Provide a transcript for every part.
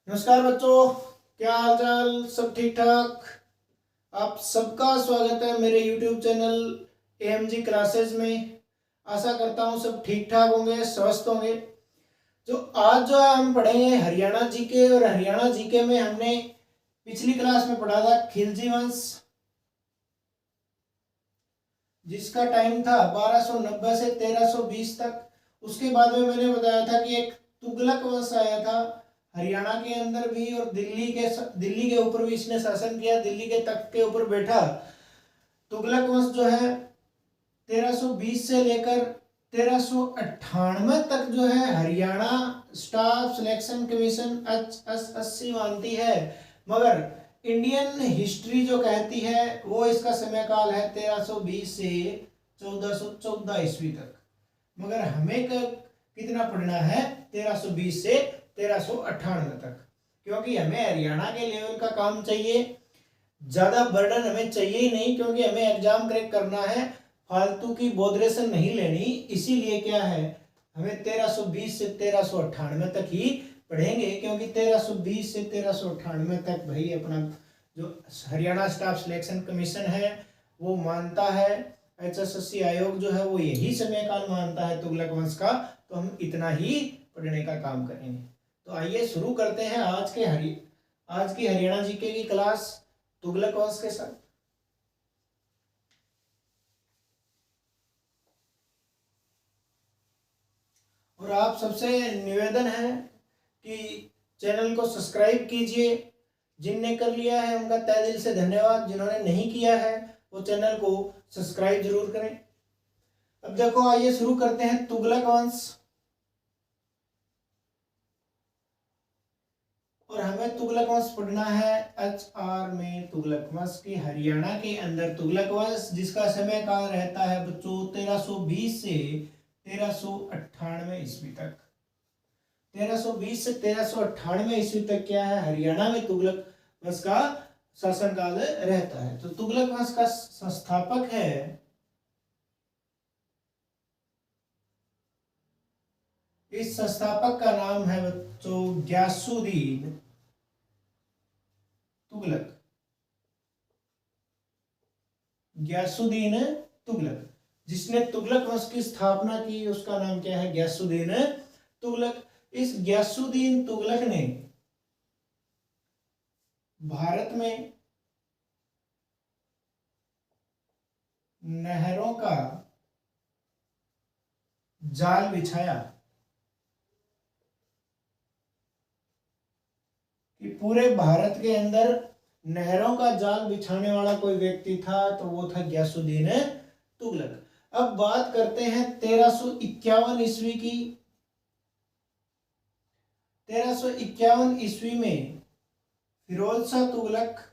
नमस्कार बच्चों, क्या हाल चाल? सब ठीक ठाक? आप सबका स्वागत है मेरे YouTube चैनल AMG क्लासेस में। आशा करता हूँ सब ठीक ठाक होंगे, स्वस्थ होंगे। आज जो है हम पढ़ेंगे हरियाणा जीके, और हरियाणा जीके में हमने पिछली क्लास में पढ़ा था खिलजी वंश, जिसका टाइम था 1290 से 1320 तक। उसके बाद में मैंने बताया था कि एक तुगलक वंश आया था हरियाणा के अंदर भी, और दिल्ली के ऊपर भी इसने शासन किया, दिल्ली के तख्त के ऊपर बैठा। तुगलक वंश जो है 1320 से लेकर 1398 तक जो है Haryana staff selection commission HSSC मानती है, मगर इंडियन हिस्ट्री जो कहती है वो इसका समय काल है 1320 से 1414 ईस्वी तक। मगर हमें कितना पढ़ना है? 1320 से 1398 तक, क्योंकि हमें हरियाणा के लेवल का काम चाहिए। ज्यादा बर्डन हमें चाहिए ही नहीं, क्योंकि हमें एग्जाम क्रैक करना है, फालतू की बोधरेशन नहीं लेनी। इसीलिए क्या है, हमें 1320 से 1398 तक ही पढ़ेंगे, क्योंकि 1320 से 1398 तक भाई अपना जो हरियाणा स्टाफ सिलेक्शन कमीशन है वो मानता है, HSSC आयोग जो है वो यही समय काल मानता है तुगलक वंश का। तो हम इतना ही पढ़ने का काम करेंगे। तो आइए शुरू करते हैं आज की हरियाणा जीके की क्लास तुगलक वंश के साथ। और आप सबसे निवेदन है कि चैनल को सब्सक्राइब कीजिए। जिनने कर लिया है उनका तहे दिल से धन्यवाद, जिन्होंने नहीं किया है वो चैनल को सब्सक्राइब जरूर करें। अब देखो, आइए शुरू करते हैं तुगलक वंश। और हमें तुगलक वंश पढ़ना है HR में। तुगलक वंश की हरियाणा के अंदर तुगलक वंश, जिसका समय काल रहता है बच्चों 1320 से 1398 ईस्वी तक। 1320 से 1398 ईस्वी तक क्या है, हरियाणा में तुगलक वंश का शासन काल रहता है। तो तुगलक वंश का संस्थापक है इस संस्थापक का नाम है बच्चों ग्यासुद्दीन तुगलक। ग्यासुद्दीन तुगलक, जिसने तुगलक वंश की स्थापना की, उसका नाम क्या है? ग्यासुद्दीन तुगलक। इस ग्यासुद्दीन तुगलक ने भारत में नहरों का जाल बिछाया, कि पूरे भारत के अंदर नहरों का जाल बिछाने वाला कोई व्यक्ति था तो वो था ग्यासुद्दीन तुगलक। अब बात करते हैं 1351 ईस्वी की। 1351 ईस्वी में फिरोज शाह तुगलक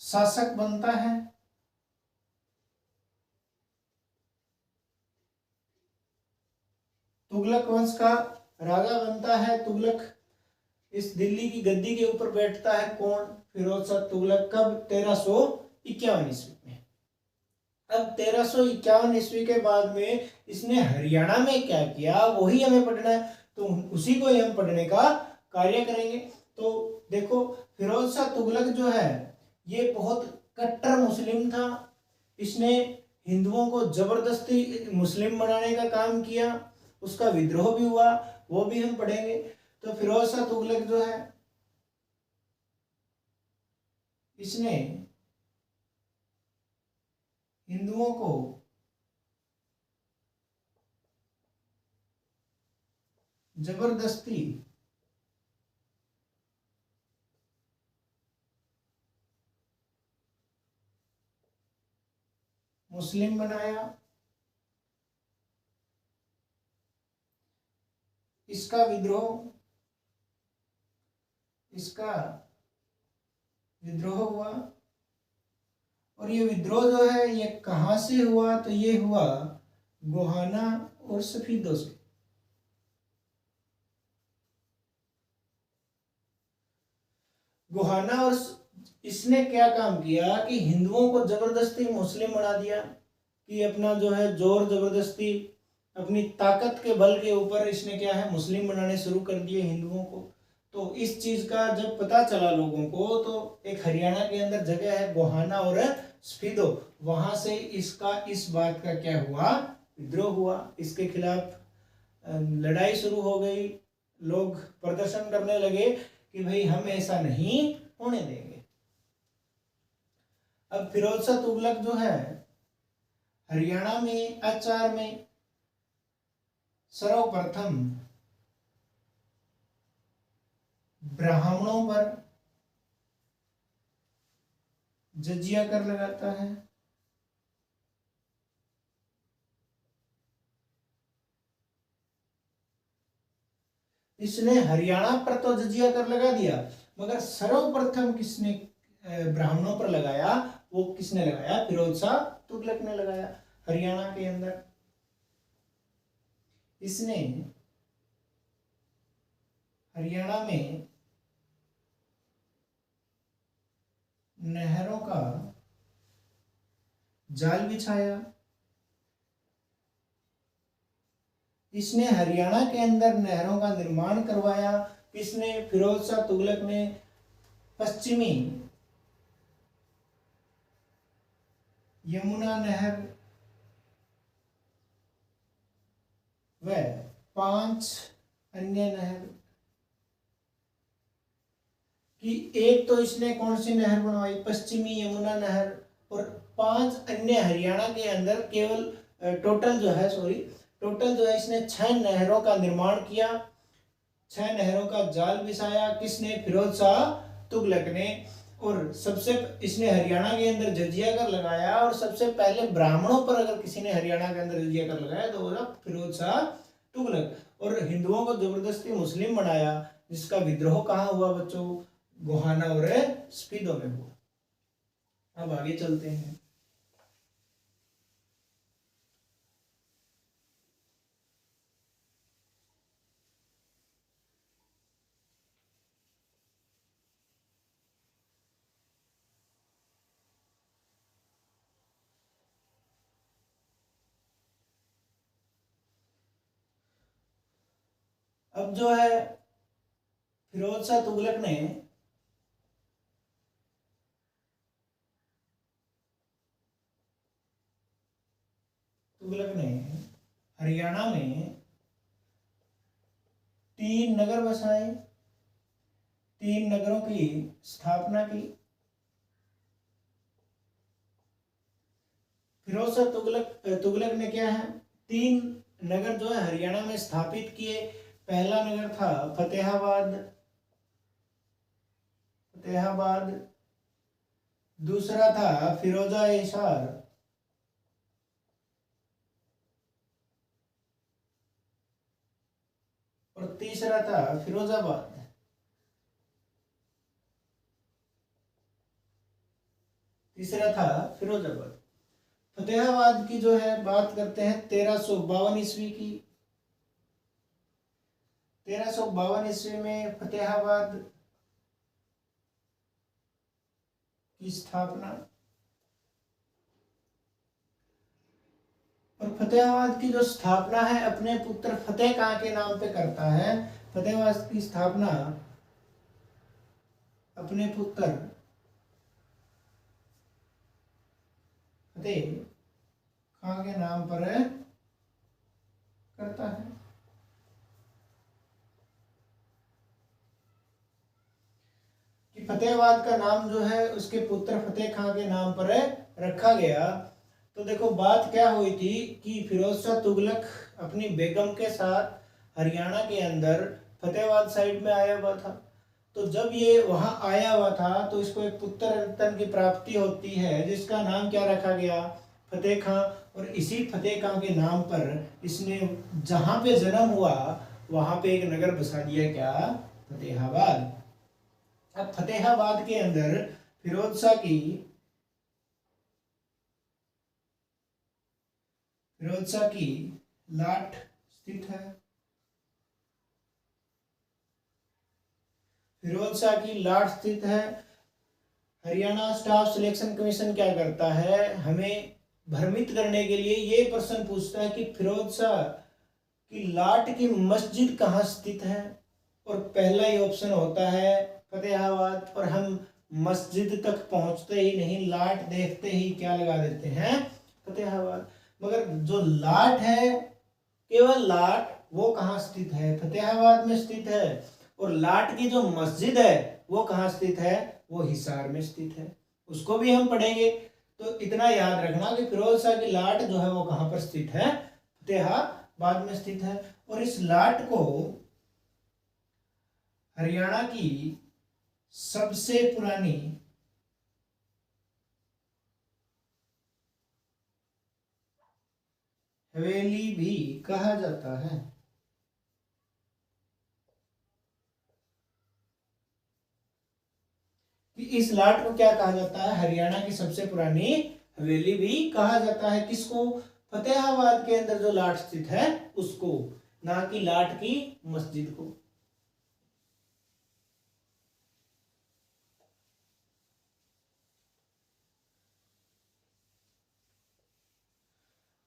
शासक बनता है। तुगलक वंश का राजा बनता है तुगलक। इस दिल्ली की गद्दी के ऊपर बैठता है कौन? फिरोज शाह तुगलक। कब? 1351 ईस्वी में। अब 1351 ईस्वी के बाद में इसने हरियाणा में क्या किया वही हमें पढ़ना है, तो उसी को ही हम पढ़ने का कार्य करेंगे। तो देखो, फिरोज शाह तुगलक जो है ये बहुत कट्टर मुस्लिम था। इसने हिंदुओं को जबरदस्ती मुस्लिम बनाने का काम किया, उसका विद्रोह भी हुआ, वो भी हम पढ़ेंगे। तो फिरोज शाह तुगलक जो है इसने हिंदुओं को जबरदस्ती मुस्लिम बनाया। इसका विद्रोह हुआ। और ये विद्रोह जो है ये कहां से हुआ? तो ये हुआ गोहाना और सफीदों से। गोहाना और इसने क्या काम किया कि हिंदुओं को जबरदस्ती मुस्लिम बना दिया, कि अपना जो है जोर जबरदस्ती अपनी ताकत के बल के ऊपर इसने क्या है, मुस्लिम बनाने शुरू कर दिए हिंदुओं को। तो इस चीज का जब पता चला लोगों को, तो एक हरियाणा के अंदर जगह है गोहाना और स्पीदो, वहां से इसका इस बात का क्या हुआ, विद्रोह हुआ, इसके खिलाफ लड़ाई शुरू हो गई। लोग प्रदर्शन करने लगे कि भाई हम ऐसा नहीं होने देंगे। अब फिरोज शाह तुगलक जो है हरियाणा में आचार में सर्वप्रथम ब्राह्मणों पर जजिया कर लगाता है। इसने हरियाणा पर तो जजिया कर लगा दिया, मगर सर्वप्रथम किसने ब्राह्मणों पर लगाया, वो किसने लगाया, फिरोज शाह तुगलक ने लगाया हरियाणा के अंदर। इसने हरियाणा में नहरों का जाल बिछाया। इसने हरियाणा के अंदर नहरों का निर्माण करवाया। इसने फिरोज शाह तुगलक ने पश्चिमी यमुना नहर व 5 अन्य नहर कि एक तो इसने कौन सी नहर बनवाई, पश्चिमी यमुना नहर, और 5 अन्य हरियाणा के अंदर केवल टोटल जो है इसने 6 नहरों का निर्माण किया, 6 नहरों का जाल बिछाया। किसने, फिरोज शाह तुगलक ने। और सबसे इसने हरियाणा के अंदर जजिया कर लगाया, और सबसे पहले ब्राह्मणों पर अगर किसी ने हरियाणा के अंदर जजिया कर लगाया तो वो फिरोज शाह तुगलक। और हिंदुओं को जबरदस्ती मुस्लिम बनाया, जिसका विद्रोह कहाँ हुआ बच्चों, गोहाना और स्पीदो में हुआ। अब आगे चलते हैं। अब जो है फिरोज शाह तुगलक ने हरियाणा में 3 नगर बसाए, 3 नगरों की स्थापना की। फिरोज शाह तुगलक ने क्या है, 3 नगर जो है हरियाणा में स्थापित किए। पहला नगर था फतेहाबाद, दूसरा था फिरोजा हिसार, और तीसरा था फिरोजाबाद। फतेहाबाद की जो है बात करते हैं 1352 ईस्वी की। 1352 ईस्वी में फतेहाबाद की स्थापना। और फतेहाबाद की जो स्थापना है अपने पुत्र फतेह खां के नाम पे करता है। फतेहाबाद की स्थापना अपने पुत्र फतेह खां के नाम पर करता है। कि फतेहाबाद का नाम जो है उसके पुत्र फतेह खां के नाम पर रखा गया। तो देखो बात क्या हुई थी कि फिरोज शाह तुगलक अपनी बेगम के साथ हरियाणा के अंदर फतेहाबाद साइड में आया हुआ था। तो जब ये वहां आया हुआ था तो इसको एक पुत्र रत्न की प्राप्ति होती है, जिसका नाम क्या रखा गया, फतेह खां। और इसी फतेह खां के नाम पर इसने जहां पे जन्म हुआ वहां पे एक नगर बसा दिया, क्या, फतेहाबाद। अब फतेहाबाद के अंदर फिरोज शाह की लाट स्थित है। फिरोज शाह की लाट स्थित है। हरियाणा स्टाफ सिलेक्शन कमीशन क्या करता है, हमें भ्रमित करने के लिए ये प्रश्न पूछता है कि फिरोज शाह कि लाट की मस्जिद कहाँ स्थित है, और पहला ही ऑप्शन होता है फतेहाबाद, और हम मस्जिद तक पहुंचते ही नहीं, लाट देखते ही क्या लगा देते हैं, फतेहाबाद। मगर जो लाट है, केवल लाट, वो कहाँ स्थित है, फतेहाबाद में स्थित है। और लाट की जो मस्जिद है वो कहाँ स्थित है, वो हिसार में स्थित है। उसको भी हम पढ़ेंगे। तो इतना याद रखना कि फिरोज शाह की लाट जो है वो कहाँ पर स्थित है, फतेहाबाद में स्थित है। और इस लाट को हरियाणा की सबसे पुरानी हवेली भी कहा जाता है। कि इस लाट को क्या कहा जाता है, हरियाणा की सबसे पुरानी हवेली भी कहा जाता है। किसको, फतेहाबाद के अंदर जो लाट स्थित है उसको, ना कि लाट की मस्जिद को।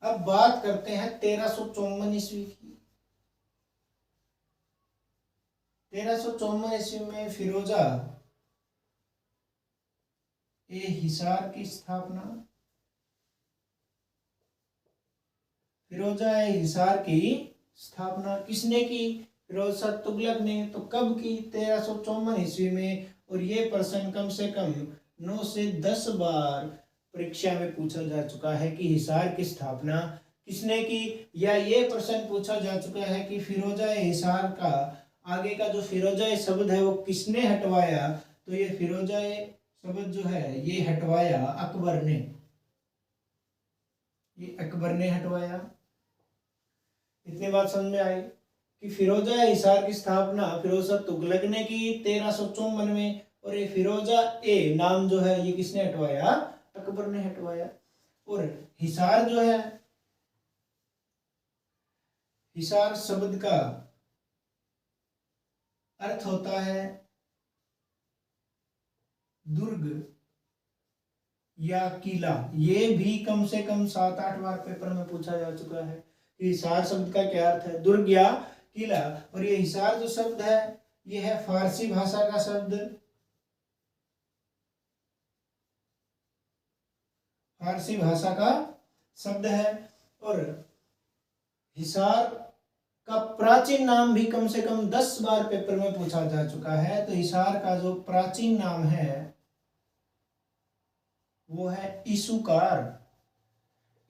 अब बात करते हैं 1354 ईस्वी की। 1354 ईस्वी में फिरोजा ए हिसार की स्थापना, फिरोजा ए हिसार की स्थापना किसने की, फिरोज शाह तुगलक ने। तो कब की, 1354 ईस्वी में। और ये प्रश्न कम से कम 9 से 10 बार परीक्षा में पूछा जा चुका है कि हिसार की स्थापना किसने की, या ये प्रश्न पूछा जा चुका है कि फिरोजा ए हिसार का आगे का जो फिरोजा शब्द है वो किसने हटवाया। तो ये फिरोजा शब्द जो है ये हटवाया अकबर ने, ये अकबर ने हटवाया। इतनी बात समझ में आई कि फिरोजा हिसार की स्थापना फिरोज शाह तुगलक ने की 1354 में। और ये फिरोजा ए नाम जो है ये किसने हटवाया, अकबर ने हटवाया। और हिसार जो है, हिसार शब्द का अर्थ होता है दुर्ग या किला। ये भी कम से कम 7-8 बार पेपर में पूछा जा चुका है कि हिसार शब्द का क्या अर्थ है, दुर्ग या किला। और ये हिसार जो शब्द है ये है फारसी भाषा का शब्द, फारसी भाषा का शब्द है। और हिसार का प्राचीन नाम भी कम से कम 10 बार पेपर में पूछा जा चुका है। तो हिसार का जो प्राचीन नाम है वो है इसूकार,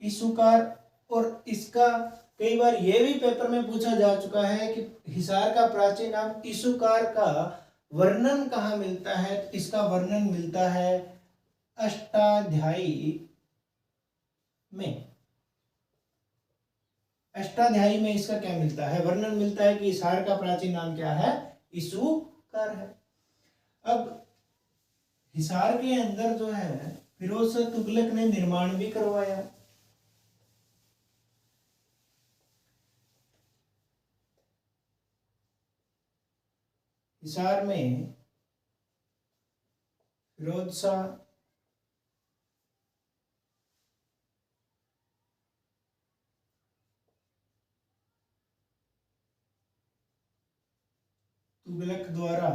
इसूकार। और इसका कई बार ये भी पेपर में पूछा जा चुका है कि हिसार का प्राचीन नाम इसूकार का वर्णन कहाँ मिलता है। तो इसका वर्णन मिलता है अष्टाध्यायी में। अष्टाध्यायी में इसका क्या मिलता है, वर्णन मिलता है कि हिसार का प्राचीन नाम क्या है, इसूकार है। अब हिसार के अंदर जो है फिरोज शाह तुगलक ने निर्माण भी करवाया। हिसार में फिरोज शाह तुगलक द्वारा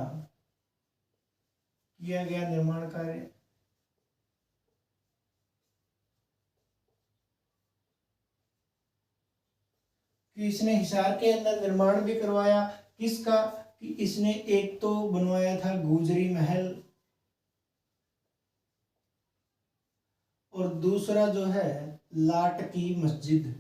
किया गया निर्माण कार्य, कि इसने हिसार के अंदर निर्माण भी करवाया। किसका, कि इसने एक तो बनवाया था गुजरी महल, और दूसरा जो है लाट की मस्जिद।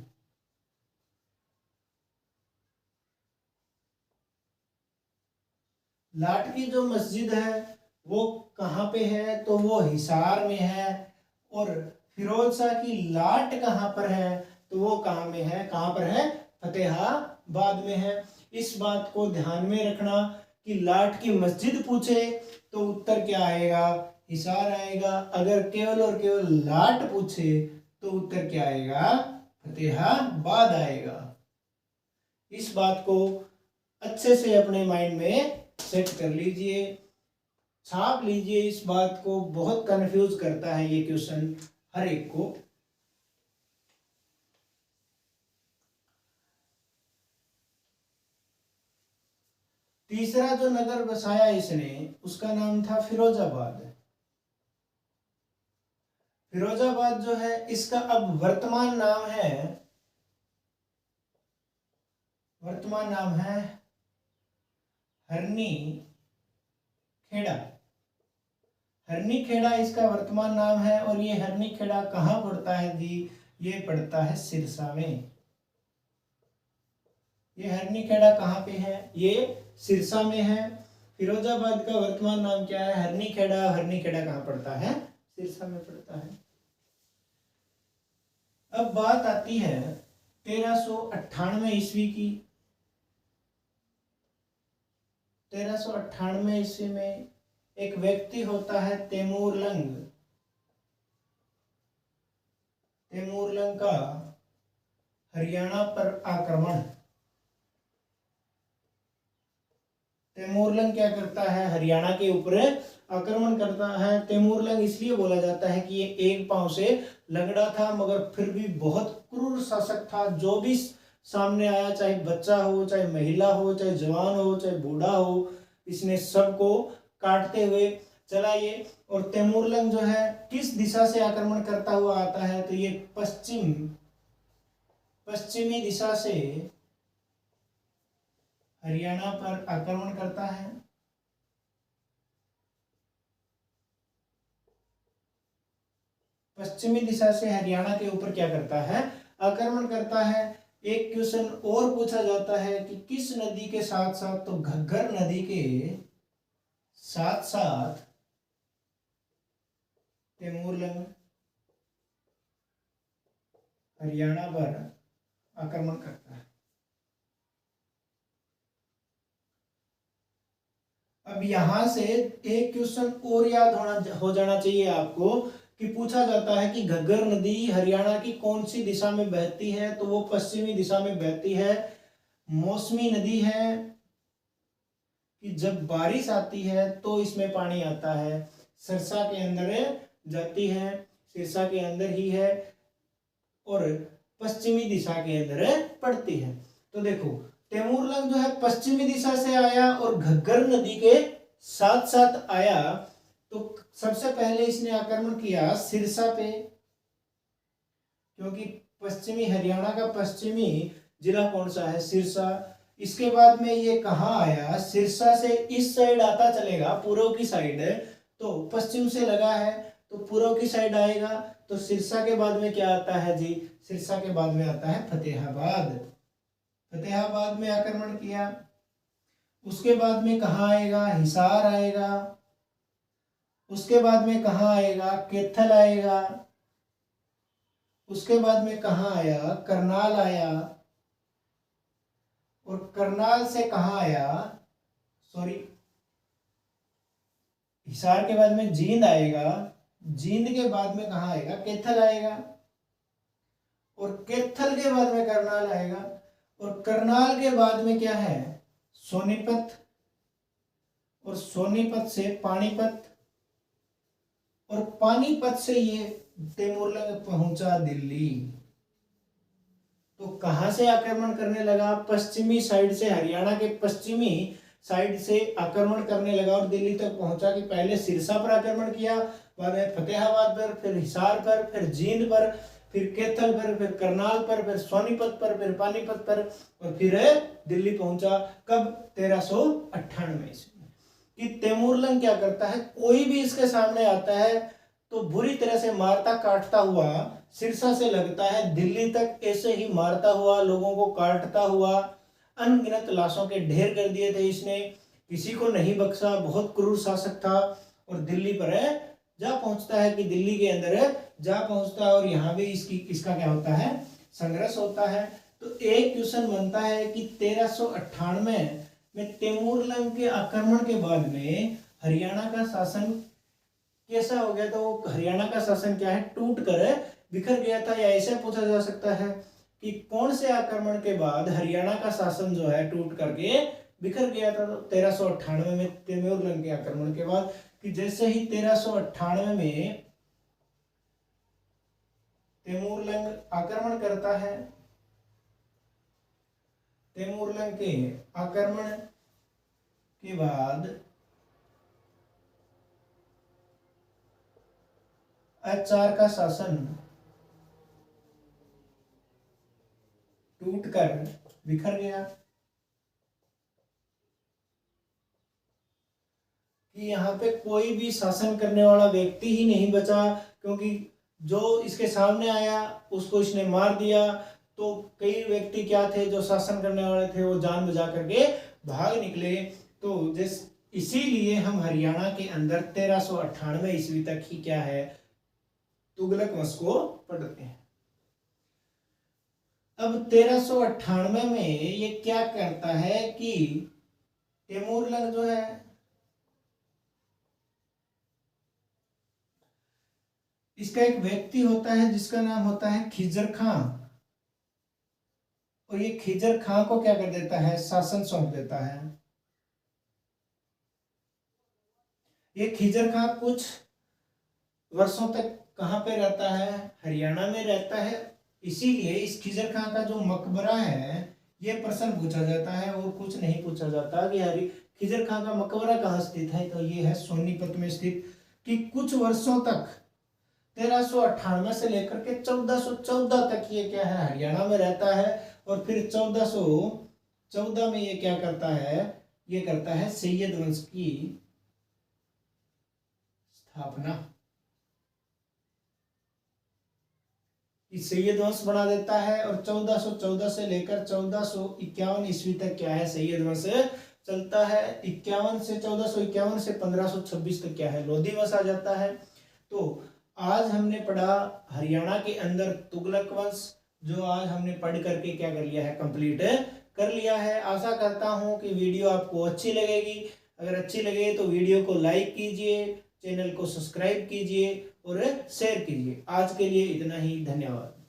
लाट की जो मस्जिद है वो कहाँ पे है, तो वो हिसार में है। और फिरोज शाह की लाट कहाँ पर है, तो वो कहाँ में है, कहाँ पर है, फतेहाबाद में है। इस बात को ध्यान में रखना कि लाट की मस्जिद पूछे तो उत्तर क्या आएगा, हिसार आएगा। अगर केवल और केवल लाट पूछे तो उत्तर क्या आएगा, फतेहाबाद आएगा। इस बात को अच्छे से अपने माइंड में सेट कर लीजिए, छाप लीजिए इस बात को। बहुत कंफ्यूज करता है ये क्वेश्चन हर एक को। तीसरा जो नगर बसाया इसने उसका नाम था फिरोजाबाद। फिरोजाबाद जो है इसका अब वर्तमान नाम है हरनी खेड़ा। हरनी खेड़ा इसका वर्तमान नाम है। और ये हरनी खेड़ा कहाँ पड़ता है जी? ये पड़ता है सिरसा में। ये हरनी खेड़ा कहाँ पे है? ये सिरसा में है। फिरोजाबाद का वर्तमान नाम क्या है? हरनी खेड़ा। हरनी खेड़ा कहाँ पड़ता है? सिरसा में पड़ता है। अब बात आती है 1398 ईस्वी की। 1398 ईस्वी में एक व्यक्ति होता है तैमूरलंग। तैमूरलंग का हरियाणा पर आक्रमण। तैमूरलंग क्या करता है? हरियाणा के ऊपर आक्रमण करता है। तैमूरलंग इसलिए बोला जाता है कि ये एक पांव से लंगड़ा था, मगर फिर भी बहुत क्रूर शासक था। जो भी सामने आया, चाहे बच्चा हो, चाहे महिला हो, चाहे जवान हो, चाहे बूढ़ा हो, इसने सबको काटते हुए चला ये। और तैमूरलंग जो है किस दिशा से आक्रमण करता हुआ आता है? तो ये पश्चिमी दिशा से हरियाणा पर आक्रमण करता है। पश्चिमी दिशा से हरियाणा के ऊपर क्या करता है? आक्रमण करता है। एक क्वेश्चन और पूछा जाता है कि किस नदी के साथ साथ? तो घग्गर नदी के साथ साथ तैमूरलंग हरियाणा पर आक्रमण करता है। अब यहां से एक क्वेश्चन और याद हो जाना चाहिए आपको कि पूछा जाता है कि घग्गर नदी हरियाणा की कौन सी दिशा में बहती है? तो वो पश्चिमी दिशा में बहती है। मौसमी नदी है कि जब बारिश आती है तो इसमें पानी आता है। सिरसा के अंदर जाती है, सिरसा के अंदर ही है और पश्चिमी दिशा के अंदर पड़ती है। तो देखो तैमूरलंग जो है पश्चिमी दिशा से आया और घग्गर नदी के साथ साथ आया। तो सबसे पहले इसने आक्रमण किया सिरसा पे, क्योंकि पश्चिमी हरियाणा का पश्चिमी जिला कौन सा है? सिरसा। इसके बाद में ये कहाँ आया? सिरसा से इस साइड आता चलेगा, पूर्व की साइड है, तो पश्चिम से लगा है तो पूर्व की साइड आएगा। तो सिरसा के बाद में क्या आता है जी? सिरसा के बाद में आता है फतेहाबाद। फतेहाबाद में आक्रमण किया। उसके बाद में कहाँ आएगा? हिसार आएगा। उसके बाद में कहाँ आएगा? कैथल आएगा। उसके बाद में कहाँ आया? करनाल आया। और करनाल से कहाँ आया? सॉरी, हिसार के बाद में जींद आएगा। जींद के बाद में कहाँ आएगा? कैथल आएगा। और कैथल के बाद में करनाल आएगा। और करनाल के बाद में क्या है? सोनीपत। और सोनीपत से पानीपत। और पानीपत से ये तैमूरलंग पहुंचा दिल्ली। तो कहां से आक्रमण करने लगा? पश्चिमी साइड से, हरियाणा के पश्चिमी साइड से आक्रमण करने लगा और दिल्ली तक पहुंचा। कि पहले सिरसा पर आक्रमण किया, बाद में फतेहाबाद पर, फिर हिसार पर, फिर जींद पर, फिर कैथल पर, फिर करनाल पर, फिर सोनीपत पर, फिर पानीपत पर, और फिर दिल्ली पहुंचा। कब? 1398 ईस्वी में। कि तैमूरलंग क्या करता है? कोई भी इसके सामने आता है तो बुरी तरह से मारता काटता हुआ सिरसा से लगता है दिल्ली तक, ऐसे ही मारता हुआ, लोगों को काटता हुआ, अनगिनत लाशों के ढेर कर दिए थे इसने। किसी को नहीं बख्शा, बहुत क्रूर शासक था। और दिल्ली पर जा पहुंचता है, कि दिल्ली के अंदर जा पहुंचता है और यहाँ भी इसका क्या होता है? संघर्ष होता है। तो एक क्वेश्चन बनता है कि 1398 में तैमूरलंग के आक्रमण के बाद में हरियाणा का शासन कैसा हो गया? तो हरियाणा का शासन क्या है? टूट कर बिखर गया था। या ऐसे पूछा जा सकता है कि कौन से आक्रमण के बाद हरियाणा का शासन जो है टूट करके बिखर गया था? तो 1398 में तैमूरलंग के आक्रमण के बाद। कि जैसे ही 1398 में तैमूरलंग आक्रमण करता है, तैमूरलंग के आक्रमण के बाद अचार का शासन टूटकर बिखर गया कि यहाँ पे कोई भी शासन करने वाला व्यक्ति ही नहीं बचा, क्योंकि जो इसके सामने आया उसको इसने मार दिया। तो कई व्यक्ति क्या थे जो शासन करने वाले थे, वो जान बचा करके भाग निकले। तो जिस इसीलिए हम हरियाणा के अंदर 1398 ईस्वी तक ही क्या है, तुगलक वंश को पढ़ते हैं। अब 1398 में ये क्या करता है कि तैमूरलंग जो है, इसका एक व्यक्ति होता है जिसका नाम होता है खिजर खां, और ये खिजर खां को क्या कर देता है, शासन सौंप देता है। ये खिजर खां कुछ वर्षों तक कहां पे रहता है, हरियाणा में रहता है। इसीलिए इस खिजर खां का जो मकबरा है, ये प्रश्न पूछा जाता है और कुछ नहीं पूछा जाता कि खिजर खां का मकबरा कहाँ स्थित है। तो ये है सोनीपत में स्थित। कि कुछ वर्षों तक 1398 से लेकर के 1414 तक ये क्या है, हरियाणा में रहता है। और फिर 1414 में ये क्या करता है, ये करता है सैयद वंश की स्थापना। सैयद वंश बना देता है और 1414 से लेकर 1451 ईस्वी तक क्या है, सैयद वंश चलता है। 51 से 1451 से 1526 तक क्या है, लोधी वंश आ जाता है। तो आज हमने पढ़ा हरियाणा के अंदर तुगलक वंश, जो आज हमने पढ़ करके क्या कर लिया है, कंप्लीट कर लिया है। आशा करता हूं कि वीडियो आपको अच्छी लगेगी। अगर अच्छी लगे तो वीडियो को लाइक कीजिए, चैनल को सब्सक्राइब कीजिए और शेयर कीजिए। आज के लिए इतना ही, धन्यवाद।